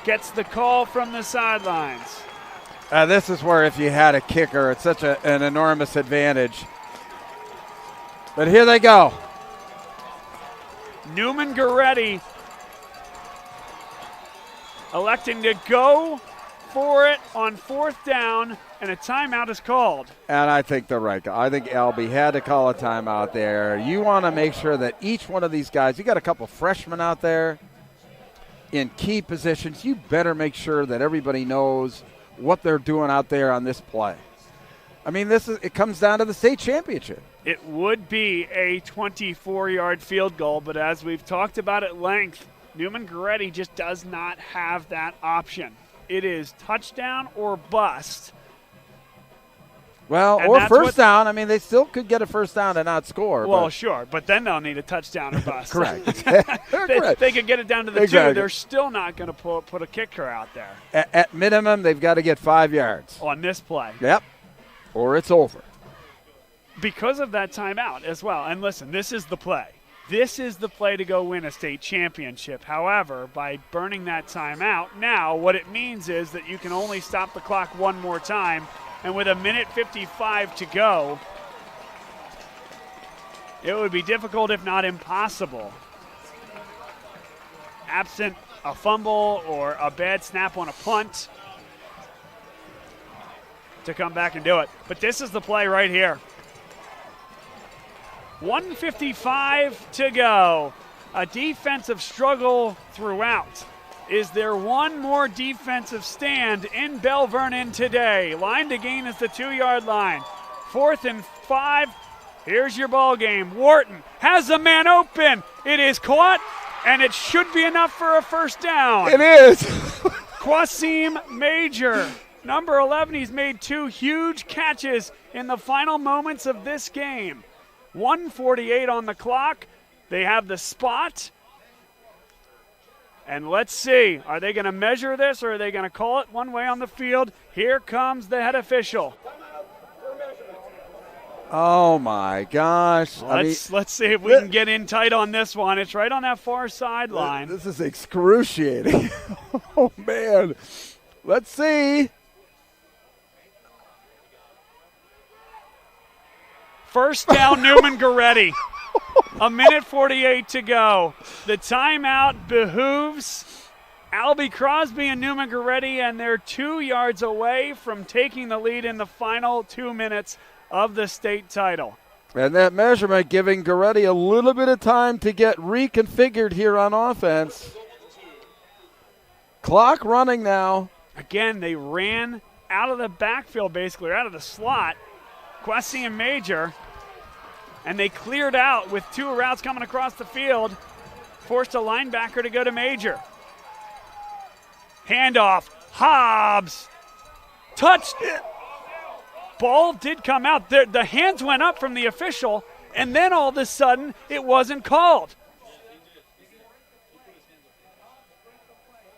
gets the call from the sidelines. This is where if you had a kicker, it's such an enormous advantage. But here they go. Neumann Goretti electing to go for it on 4th down, and a timeout is called. And I think they're right. I think Albee had to call a timeout there. You want to make sure that each one of these guys, you got a couple freshmen out there in key positions, you better make sure that everybody knows what they're doing out there on this play. I mean, it comes down to the state championship. It would be a 24-yard field goal, but as we've talked about at length, Neumann Goretti just does not have that option. It is touchdown or bust. Well, and or first down. I mean, they still could get a first down and not score. Well, sure, but then they'll need a touchdown or bust. Correct. They could get it down to the 2. They're still not going to put a kicker out there. At minimum, they've got to get 5 yards. On this play. Yep. Or it's over. Because of that timeout as well. And listen, this is the play. This is the play to go win a state championship. However, by burning that timeout, now what it means is that you can only stop the clock one more time. And with 1:55 to go, it would be difficult, if not impossible, absent a fumble or a bad snap on a punt, to come back and do it. But this is the play right here. 1:55 to go. A defensive struggle throughout. Is there one more defensive stand in Belle Vernon today? Line to gain is the 2-yard line. 4th and 5. Here's your ball game. Wharton has a man open. It is caught, and it should be enough for a first down. It is. Quasim Major, number 11, he's made 2 huge catches in the final moments of this game. 1:48 on the clock. They have the spot. And let's see, are they going to measure this or are they going to call it one way on the field? Here comes the head official. Oh, my gosh. Let's see if we can get in tight on this one. It's right on that far sideline. This is excruciating. Oh, man. Let's see. First down, Neumann Goretti. 1:48 to go. The timeout behooves Albee Crosby and Neumann Goretti, and they're 2 yards away from taking the lead in the final 2 minutes of the state title. And that measurement giving Goretti a little bit of time to get reconfigured here on offense. Clock running now. Again, they ran out of the backfield, basically, or out of the slot. Quasim Major. And they cleared out with 2 routes coming across the field. Forced a linebacker to go to Major. Handoff. Hobbs. Touched it. Ball did come out. The hands went up from the official, and then all of a sudden it wasn't called.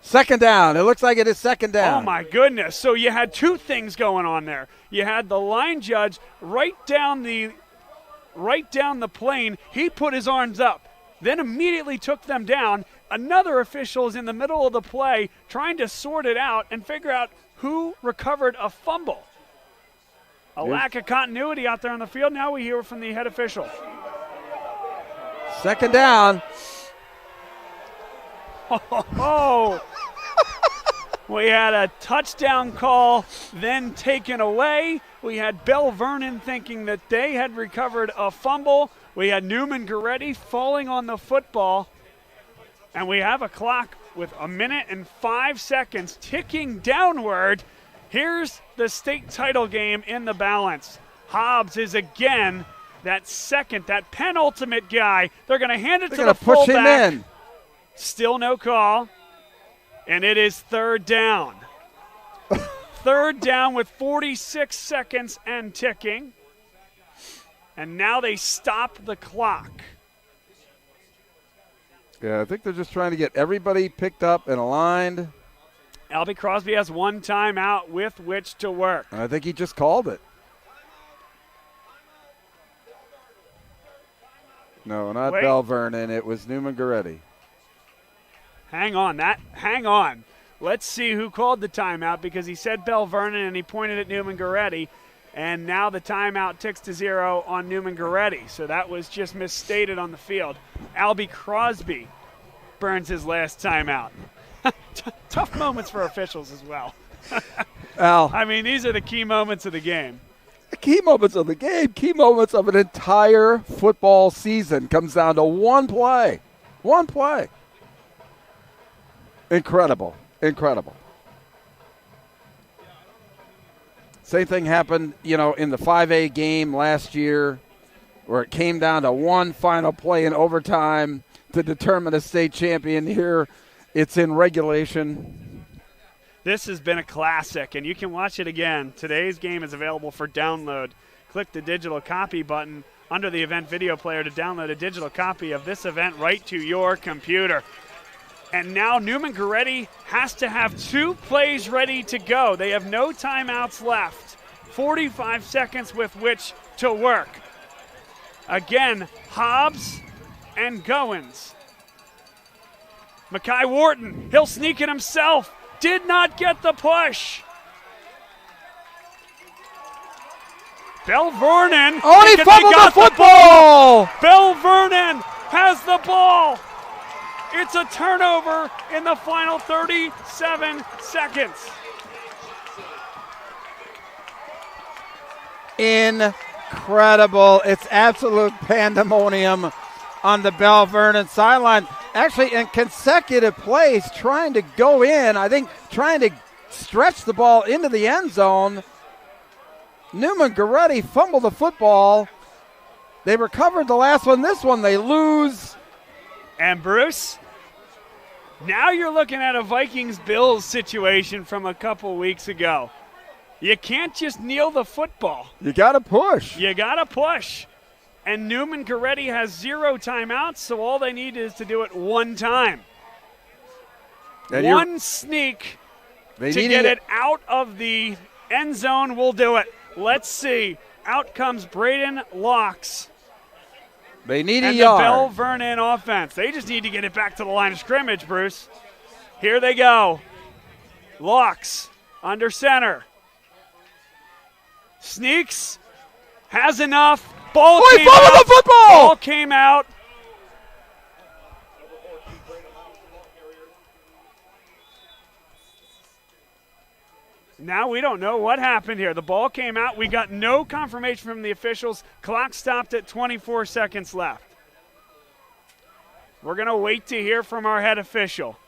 Second down. It looks like it is second down. Oh, my goodness. So you had 2 things going on there. You had the line judge right down the plane. He put his arms up, then immediately took them down. Another official is in the middle of the play trying to sort it out and figure out who recovered a fumble. A lack of continuity out there on the field. Now we hear from the head official. Second down. Oh, we had a touchdown call then taken away. We had Belle Vernon thinking that they had recovered a fumble. We had Neumann Goretti falling on the football. And we have a clock with 1:05 ticking downward. Here's the state title game in the balance. Hobbs is again that penultimate guy. They're going to hand it to the fullback. Push him in. Still no call. And it is 3rd down. 3rd down with 46 seconds and ticking. And now they stop the clock. Yeah, I think they're just trying to get everybody picked up and aligned. Albee Crosby has 1 timeout with which to work. And I think he just called it. No, not Belle Vernon. It was Neumann Goretti. Hang on. Let's see who called the timeout, because he said Belle Vernon and he pointed at Neumann Goretti. And now the timeout ticks to 0 on Neumann Goretti. So that was just misstated on the field. Albie Crosby burns his last timeout. Tough moments for officials as well. Al, I mean, these are the key moments of the game. The key moments of the game, key moments of an entire football season comes down to one play. One play. Incredible. Incredible. Same thing happened, in the 5A game last year, where it came down to one final play in overtime to determine a state champion. Here, it's in regulation. This has been a classic, and you can watch it again. Today's game is available for download. Click the digital copy button under the event video player to download a digital copy of this event right to your computer. And now Neumann Goretti has to have 2 plays ready to go. They have no timeouts left. 45 seconds with which to work. Again, Hobbs and Goins. Mackay Wharton, he'll sneak it himself. Did not get the push. Belle Vernon. Oh, he fumbled the football! Belle Vernon has the ball. It's a turnover in the final 37 seconds. Incredible. It's absolute pandemonium on the Belle Vernon sideline. Actually, in consecutive plays, trying to go in, I think trying to stretch the ball into the end zone. Neumann Goretti fumbled the football. They recovered the last one. This one they lose. And Bruce, now you're looking at a Vikings-Bills situation from a couple weeks ago. You can't just kneel the football. You got to push. You got to push. And Neumann Goretti has 0 timeouts, so all they need is to do it one time. And one sneak to get it out of the end zone will do it. Let's see. Out comes Braden Locks. They need a and yard. The Belle Vernon offense. They just need to get it back to the line of scrimmage, Bruce. Here they go. Locks under center. Sneaks. Has enough. Ball came out. The football! Ball came out. Now we don't know what happened here. The ball came out. We got no confirmation from the officials. Clock stopped at 24 seconds left. We're going to wait to hear from our head official.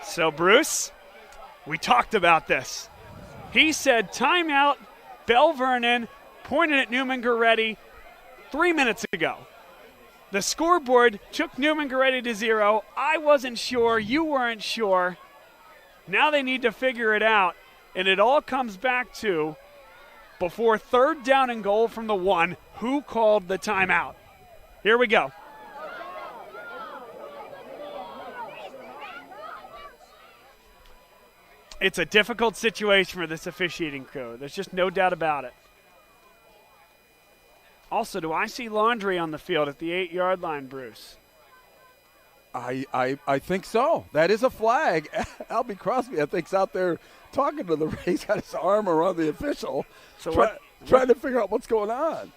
So, Bruce, we talked about this. He said timeout, Belle Vernon, pointed at Neumann Goretti 3 minutes ago. The scoreboard took Neumann Goretti to 0. I wasn't sure. You weren't sure. Now they need to figure it out. And it all comes back to, before 3rd down and goal from the 1, who called the timeout? Here we go. It's a difficult situation for this officiating crew. There's just no doubt about it. Also, do I see Laundry on the field at the 8-yard line, Bruce? I think so. That is a flag. Albie Crosby, I think, is out there talking to the – he's got his arm around the official, trying to figure out what's going on.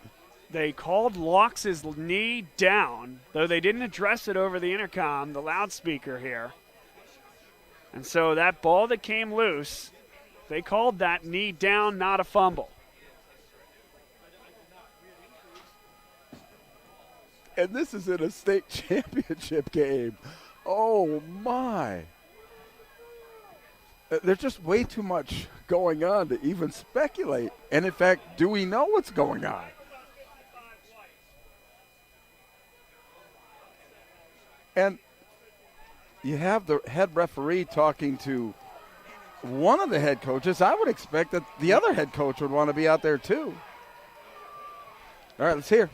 They called Locks' knee down, though they didn't address it over the intercom, the loudspeaker here. And so that ball that came loose, they called that knee down, not a fumble. And this is in a state championship game. Oh, my. There's just way too much going on to even speculate. And, in fact, do we know what's going on? And you have the head referee talking to one of the head coaches. I would expect that the other head coach would want to be out there too. All right, let's hear.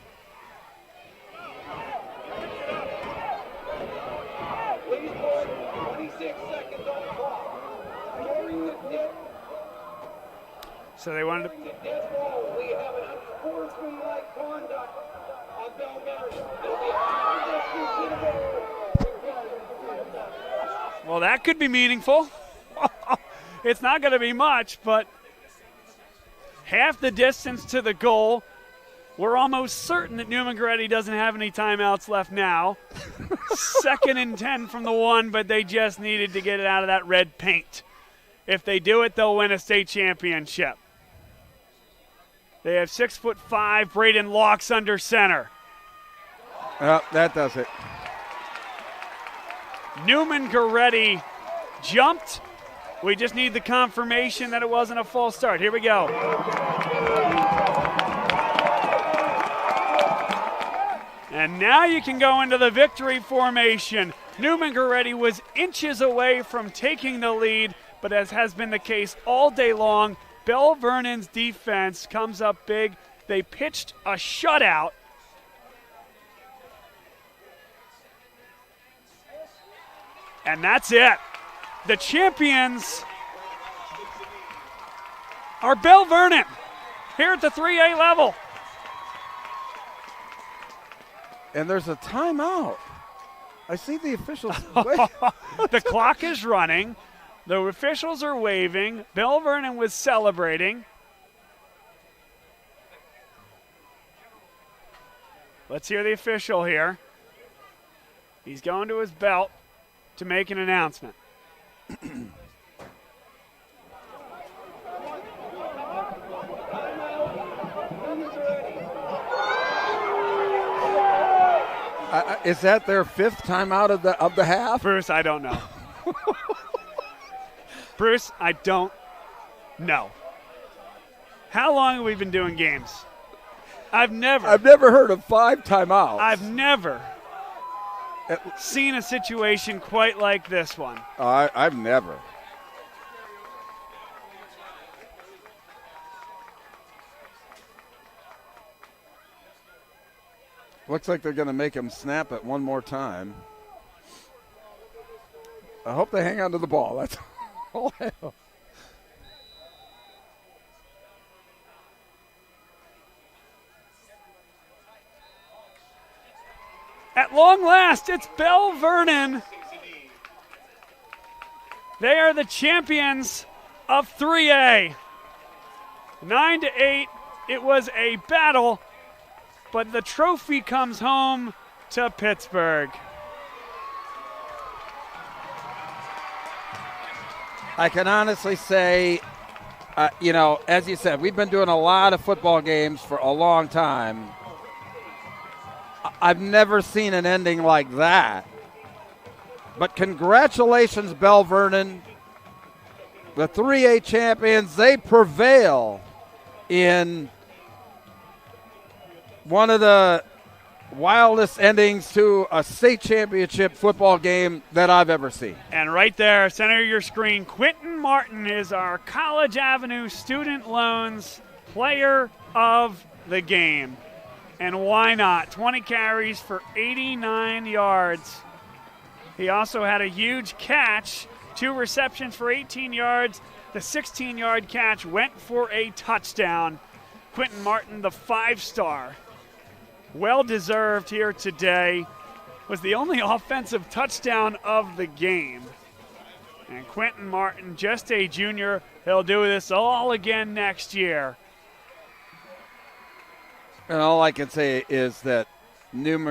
So they wanted to. We have an unsportsmanlike conduct of Belle Vernon. Well, that could be meaningful. It's not going to be much, but half the distance to the goal. We're almost certain that Neumann Goretti doesn't have any timeouts left now. 2nd and 10 from the 1, but they just needed to get it out of that red paint. If they do it, they'll win a state championship. They have 6'5" Braden Locks under center. That does it. Neumann Goretti jumped. We just need the confirmation that it wasn't a false start. Here we go. And now you can go into the victory formation. Neumann Goretti was inches away from taking the lead, but as has been the case all day long, Belle Vernon's defense comes up big. They pitched a shutout. And that's it. The champions are Belle Vernon here at the 3A level. And there's a timeout. I see the officials. The clock is running. The officials are waving. Belle Vernon was celebrating. Let's hear the official here. He's going to his belt to make an announcement. Is that their 5th timeout of the half? Bruce, I don't know. Bruce, I don't know. How long have we been doing games? I've never heard of 5 timeouts. I've never seen a situation quite like this one. I've never. Looks like they're going to make him snap it one more time. I hope they hang on to the ball. That's all I hope. At long last, it's Belle Vernon. They are the champions of 3A. 9-8, it was a battle, but the trophy comes home to Pittsburgh. I can honestly say, as you said, we've been doing a lot of football games for a long time. I've never seen an ending like that. But congratulations, Belle Vernon. The 3A champions, they prevail in one of the wildest endings to a state championship football game that I've ever seen. And right there, center of your screen, Quentin Martin is our College Avenue Student Loans Player of the Game. And why not? 20 carries for 89 yards. He also had a huge catch, 2 receptions for 18 yards. The 16-yard catch went for a touchdown. Quentin Martin, the 5-star, well-deserved here today, was the only offensive touchdown of the game. And Quentin Martin, just a junior, he'll do this all again next year. And all I can say is that Neumann